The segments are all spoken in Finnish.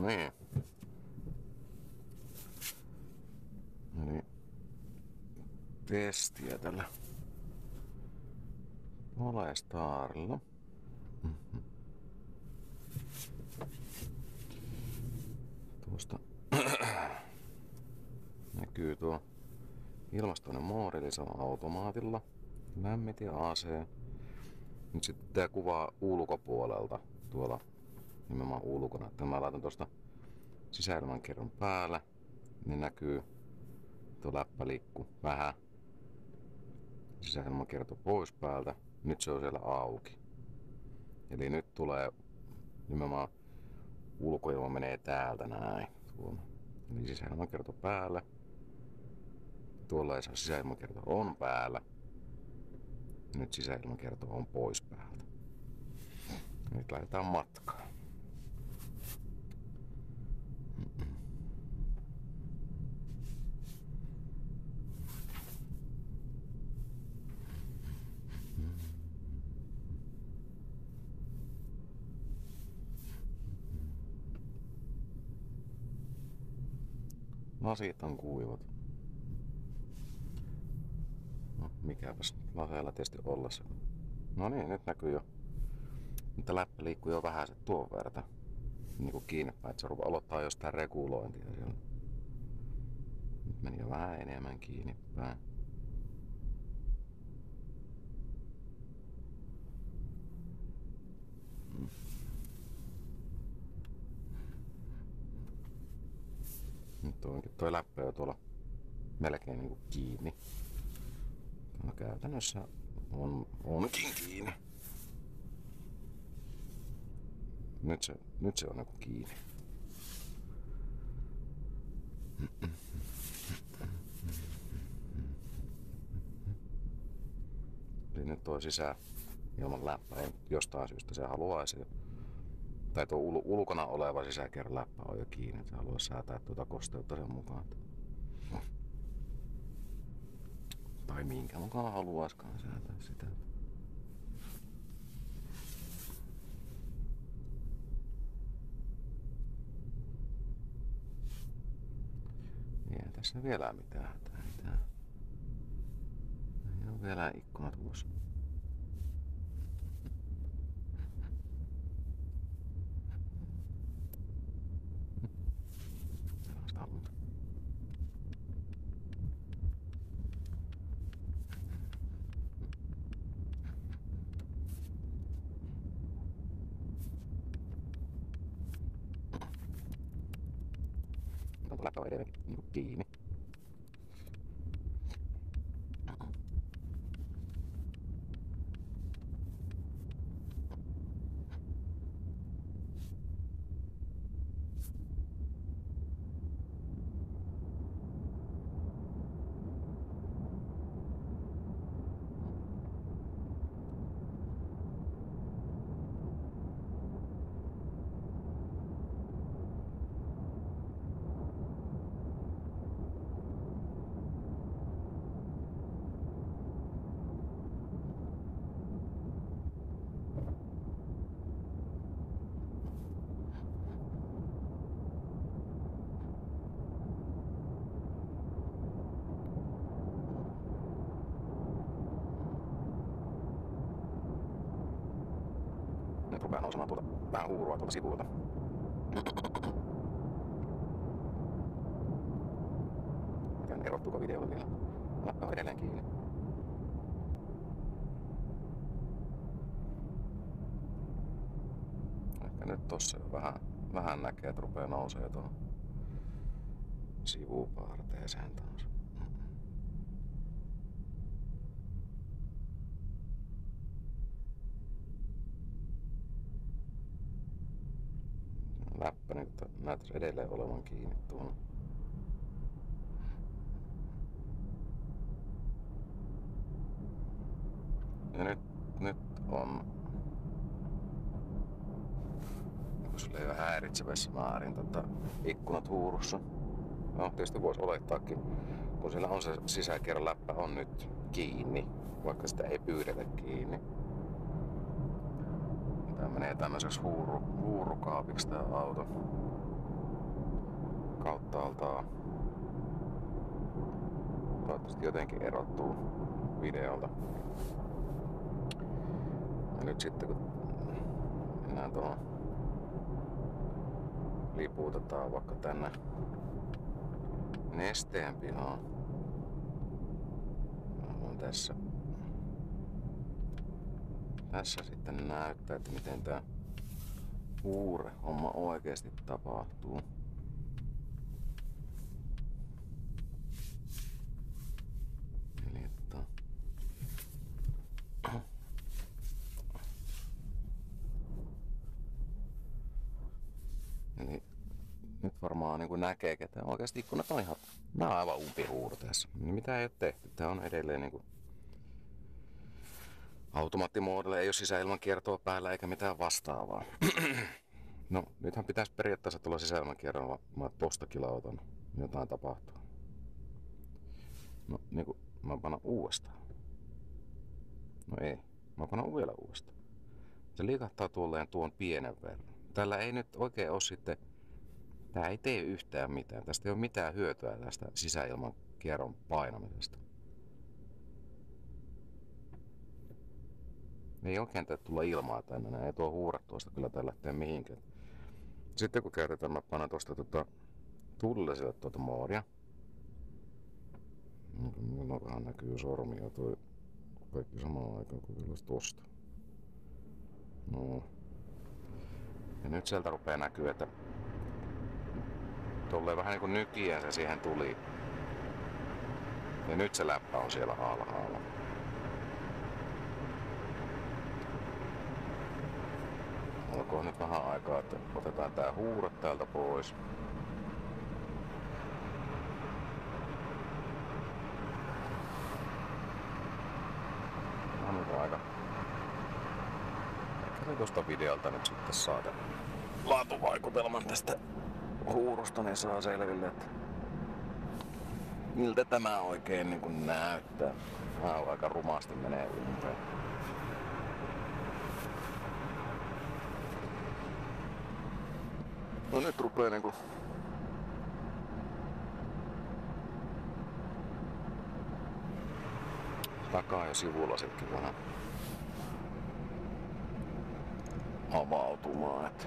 niin. Eli testiä tällä Polestarilla. Tuosta näkyy tuo ilmastoinen moodi, eli se on automaatilla. Lämmit ja AC. Nyt sitten tää kuvaa ulkopuolelta tuolla nimenomaan ulkona. Että mä laitan tuosta sisäilmankerron päällä, niin näkyy tuo läppäliikku vähän. Sisäilmankerto pois päältä. Nyt se on siellä auki. Eli nyt tulee nimenomaan ulkoilma menee täältä näin. Tuolla. Eli sisäilmankerto päällä. Tuolla ei saa sisäilmankerto on päällä. Nyt sisäilmankerto on pois päältä. Nyt lähdetään matkaan. Lasit on kuivat. No, mikäpäs laseilla tietysti ollessa. No niin, nyt näkyy jo. Mutta läppä liikkuu jo vähän tuon verta. Niinku kiinni päin, että se aloittaa jostain regulointia siellä. Nyt meni jo vähän enemmän kiinni päin. Nyt onkin toi läppä jo tuolla melkein niinku kiinni. No käytännössä onkin kiinni. Nyt se on niinku kiinni. Eli nyt toi sisään ilman läppä ei jostain syystä se haluaisi. Tai tuo ulkona oleva sisäkerran läppä on jo kiinni. Se haluaisi säätää tuota kosteutta sen mukaan. Tai minkä mukaan haluaiskaan säätää sitä. Ei tässä vielä mitään. Ei ole vielä ikkunat ulos. Läppä on edelleenkin kiinni. Nyt rupeaa nousemaan tuolta vähän huurua tuolta sivuilta. Miten erottuuko videolla vielä? Läppä on edelleen kiinni. Ehkä nyt tossa jo vähän näkee, että rupeaa nousee tuohon sivupaarteeseen taas. Läppä nyt näyttäisi edelleen olevan kiinni tuolla. Ja nyt on silleen jo häiritsevässä määrin ikkunat huurussa. No tietysti voisi olettaakin, kun siellä on se sisäkerran läppä on nyt kiinni, vaikka sitä ei pyydetä kiinni. Tää menee tämmöiseksi huurukaapiksi tää auto. kauttaaltaan. Toivottavasti jotenkin erottuu videolta. Ja nyt sitten kun mennään tuohon, liputetaan vaikka tänne Nesteen pihaan. On tässä sitten näyttää, että miten tää huurehomma oikeesti tapahtuu. Eli Eli nyt varmaan niin näkee, että oikeasti ikkunat on ihan, nää on aivan umpihuuru tässä. Niin mitä ei ole tehty. Tää on edelleen niin automaattimoodilla, ei ole sisäilmankiertoa päällä eikä mitään vastaavaa. No nythän pitäisi periaatteessa tulla sisäilmankierrolla, mä tosta kilautan, jotain tapahtuu. No niinku, mä panan uudestaan. No ei, mä panan vielä uudestaan. Se liikahtaa tuon pienen verran. Tällä ei nyt oikein ole sitten, tää ei tee yhtään mitään. Tästä ei ole mitään hyötyä tästä sisäilmankierron painamisesta. Ei oikein tee tulla ilmaa tänne, ei tuo huura tuosta kyllä tää lähtee mihinkään. Sitten kun käytetään, mä panan tuosta tulliselle tuota moodia. No vähän näkyy sormia toi kaikki samaan aikaan kuin kyllä tosta. No. Ja nyt sieltä rupeaa näkyy, että tolleen vähän niinku nykien se siihen tuli. Ja nyt se läppä on siellä alhaalla. Olkoon nyt vähän aikaa, että otetaan tää huure täältä pois. On nyt aika. Ehkä tuosta videolta nyt sitten saada laatuvaikutelman tästä huurusta, niin saa selville, että miltä tämä oikein niin kuin näyttää. Aika rumasti menee umpeen. No nyt rupee niinku takaa ja sivulla sitkin vähän avautumaan, että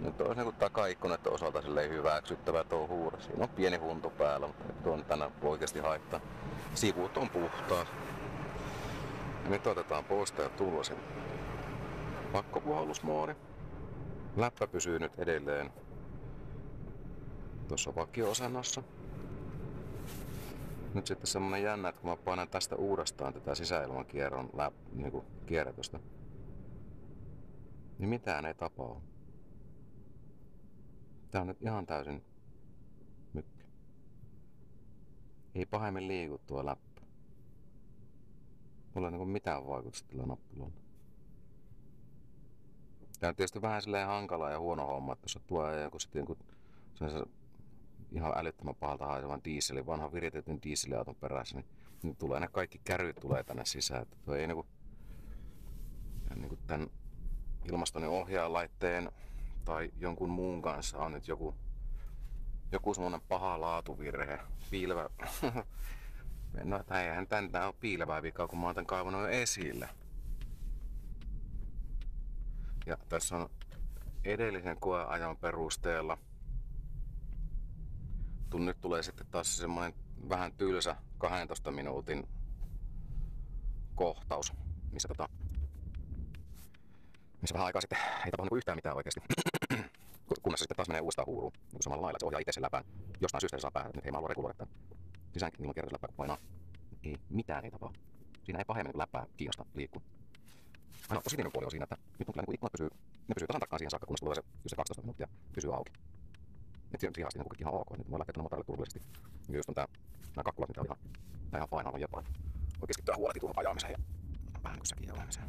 nyt olisi niinku takaikkunoiden osalta silleen hyväksyttävä tuo huura. Siinä on pieni huntu päällä, mutta tuo on tänään oikeasti haittaa. Sivut on puhtaat. Ja nyt otetaan pois tää tullasin pakkopuhallusmoodi. Läppä pysyy nyt edelleen tuossa vakio-asennossa. Nyt sitten semmonen jännä, että kun mä painan tästä uudestaan tätä sisäilmankierron niinku kierrätystä, niin mitään ei tapahdu. Tää on nyt ihan täysin mykkä. Ei pahemmin liiku tuo läppä. Mulla ei niinku mitään vaikutusta tällä nappulalla. Tää on tietysti vähän silleen hankala ja huono homma, että jos tuo joku sitten se ihan älyttömän pahalta haisevan dieselin, vanhan viritetyn dieselauton perässä, niin tulee ne kaikki käryt tulee tänne sisään. Että tuo ei niinku tän ilmastonin ohjaalaitteen tai jonkun muun kanssa on nyt joku semmonen paha laatuvirhe. Piilevä. No eihän tää ole piilevää vikaa, kun mä oon tän kaivannut jo esille. Ja tässä on edellisen koeajan perusteella. Nyt tulee sitten taas semmoinen vähän tylsä 12 minuutin kohtaus, missä vähän aikaa sitten ei tapahdu yhtään mitään oikeasti. Kunnes se sitten taas menee uudestaan huuruun. Niin samalla lailla, että se ohjaa itse sen läpään. Jostain syystä se saa päähän, että nyt hei mä haluan reguloida tämän sisäänkierrätysläppää, kun painaa. Ei, mitään ei tapahdu. Siinä ei pahemmin kun läppää kiinnosta liikkuu. Ainoa positiivinen puoli on siinä, että nyt on kyllä ikkunat pysyy tasan tarkkaan siihen saakka, kunnes tulee se 12 minuuttia pysyy auki. Et siihen asti on ihan ok, nyt voi lähteä tuonne motorille turvallisesti. Ja just on nää kakkulat, mitä on ihan fine aivan jopa. Voi keskittyä huoleti tuohon ajamiseen ja vähän niin kuin säkin ajamiseen.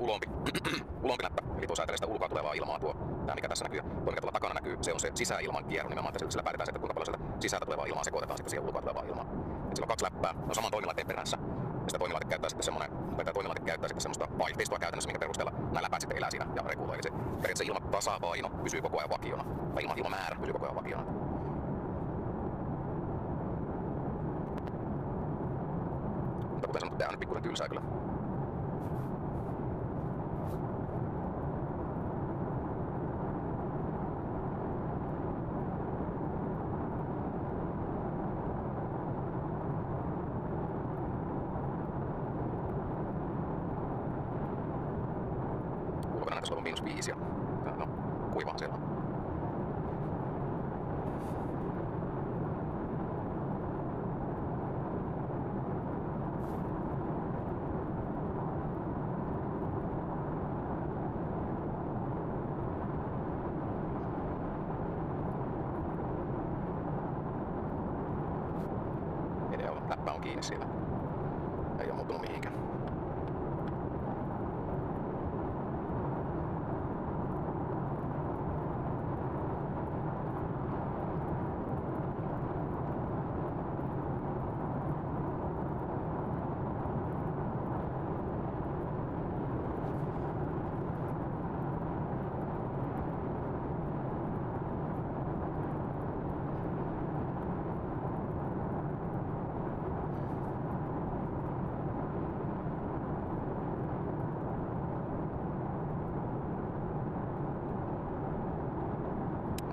ulompi, ulompi läppä, eli tuo säätelee sitä ulkoa tulevaa ilmaa tää mikä tässä näkyy. Tuo mikä tuolla takana näkyy, se on se sisäilman kierro nimenomaan, että sillä päätetään se, että kuinka paljon sieltä sisältä tulevaa ilmaa sekoitetaan sitten siihen ulkoa tulevaa ilmaa. Et sillä on 2 läppää, ne on saman toimilaitteen perässä. Ja sitä toimilaite käyttää sitten semmoista vaihteistoa käytännössä, minkä perusteella nämä läpäät sitten elää siinä ja reguloi. Eli se periaatteessa ilmatasapaino pysyy koko ajan vakiona, tai ilmamäärä pysyy koko ajan vakiona. Mutta kuten sanottu, tää on nyt pikkuisen tylsää kyllä. Ulkona näyttäisi olevan -5 ja täällä on kuivaa siellä. Läppä on kiinni siellä. Ei oo muuttunut mihinkään.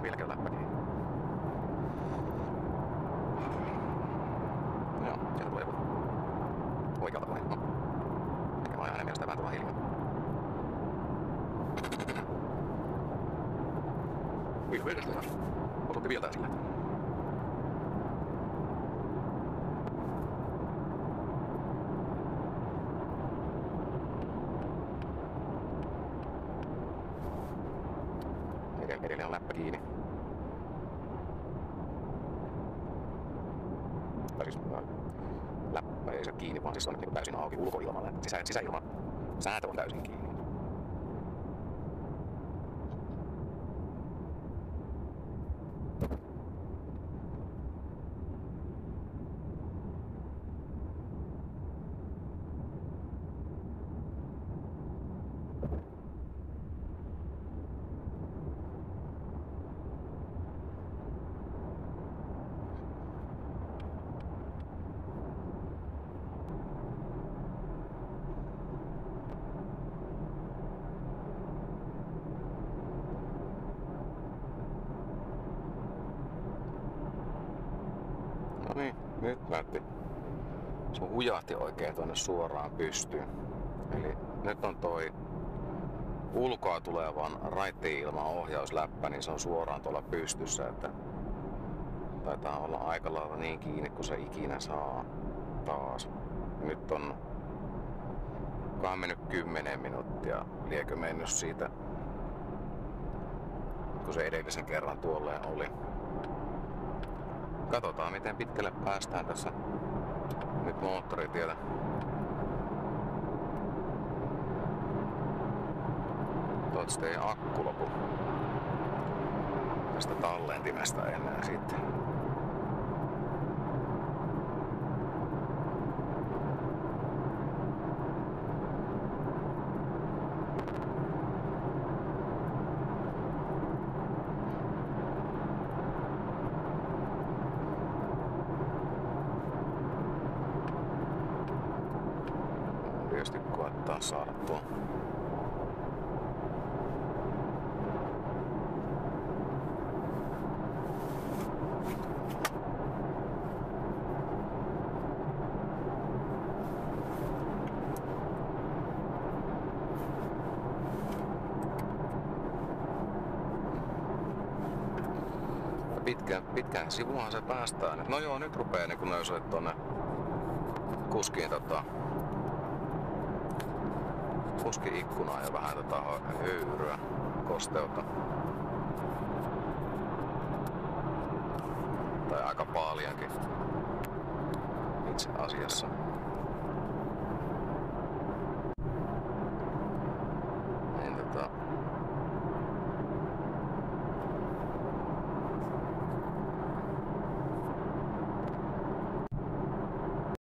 Vieläkö läppä kiinni? Joo, sieltä tulee joku oikealta tulee. No. Ehkä mä ajan hänen mielestään vähän tuolla hiljaa. Ui, vedestä taas. Osutti vielä sillä. Edelleen on läppä kiinni. Tai siis läppä ei se kiinni, vaan siis on niin täysin auki ulkoilmalle. Sisäilma säätö on täysin kiinni. No niin, nyt näytti. Se hujahti oikein tuonne suoraan pystyyn. Eli nyt on toi ulkoa tulevan raittiilman ohjausläppä, niin se on suoraan tuolla pystyssä, että taitaa olla aika lailla niin kiinni kuin se ikinä saa taas. Nyt on mennyt 10 minuuttia, liekö mennyt siitä, kun se edellisen kerran tuolleen oli. Katsotaan miten pitkälle päästään tässä nyt moottoritiellä. Toivottavasti ei akku lopu tästä tallentimesta enää sitten. Tietysti koettaa saada tuo pitkään sivuhan se päästään. No joo, nyt rupee niin kun nöysöi tonne kuskiin kuski-ikkunaan ja vähän höyryä, kosteutta. Tai aika paljonkin itse asiassa.